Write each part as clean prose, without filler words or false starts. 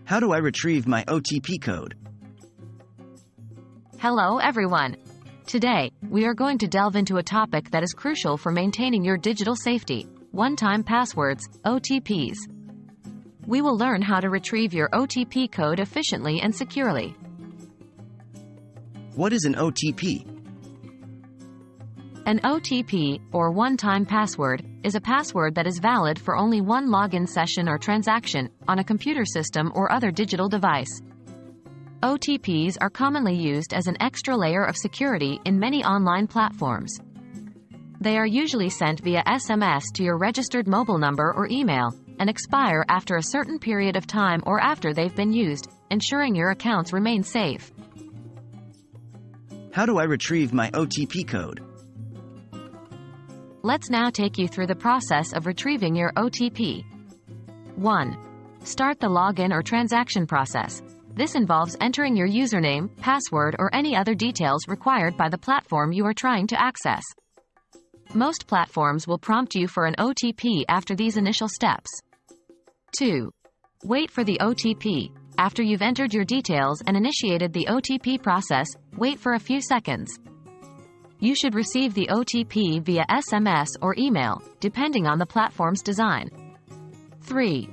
How do I retrieve my OTP code? Hello everyone. Today, we are going to delve into a topic that is crucial for maintaining your digital safety: one-time passwords, OTPs. We will learn how to retrieve your OTP code efficiently and securely. What is an OTP? An OTP, or one-time password, is a password that is valid for only one login session or transaction on a computer system or other digital device. OTPs are commonly used as an extra layer of security in many online platforms. They are usually sent via SMS to your registered mobile number or email, and expire after a certain period of time or after they've been used, ensuring your accounts remain safe. How do I retrieve my OTP code? Let's now take you through the process of retrieving your OTP. 1. Start the login or transaction process. This involves entering your username, password, or any other details required by the platform you are trying to access. Most platforms will prompt you for an OTP after these initial steps. 2. Wait for the OTP. After you've entered your details and initiated the OTP process, wait for a few seconds. You should receive the OTP via SMS or email, depending on the platform's design. 3.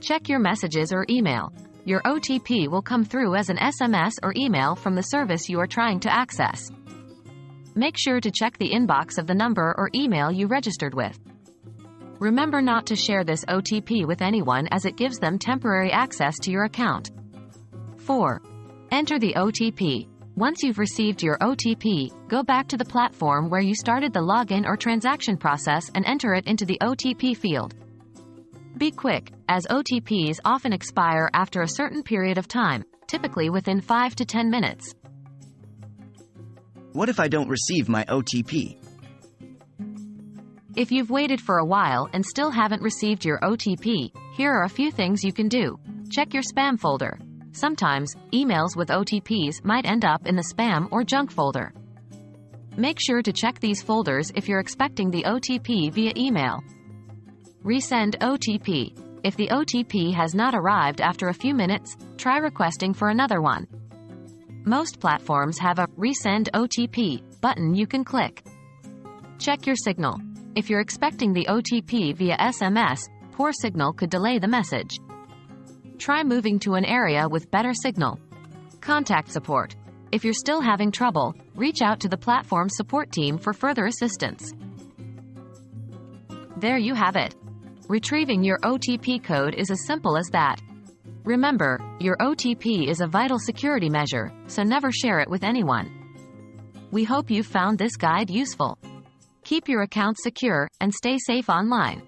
Check your messages or email. Your OTP will come through as an SMS or email from the service you are trying to access. Make sure to check the inbox of the number or email you registered with. Remember not to share this OTP with anyone, as it gives them temporary access to your account. 4. Enter the OTP. Once you've received your OTP, go back to the platform where you started the login or transaction process and enter it into the OTP field. Be quick, as OTPs often expire after a certain period of time, typically within 5 to 10 minutes. What if I don't receive my OTP? If you've waited for a while and still haven't received your OTP, here are a few things you can do. Check your spam folder. Sometimes, emails with OTPs might end up in the spam or junk folder. Make sure to check these folders if you're expecting the OTP via email. Resend OTP. If the OTP has not arrived after a few minutes, try requesting for another one. Most platforms have a Resend OTP button you can click. Check your signal. If you're expecting the OTP via SMS, poor signal could delay the message. Try moving to an area with better signal. Contact support. If you're still having trouble, reach out to the platform support team for further assistance. There you have it. Retrieving your OTP code is as simple as that. Remember, your OTP is a vital security measure, so never share it with anyone. We hope you found this guide useful. Keep your account secure and stay safe online.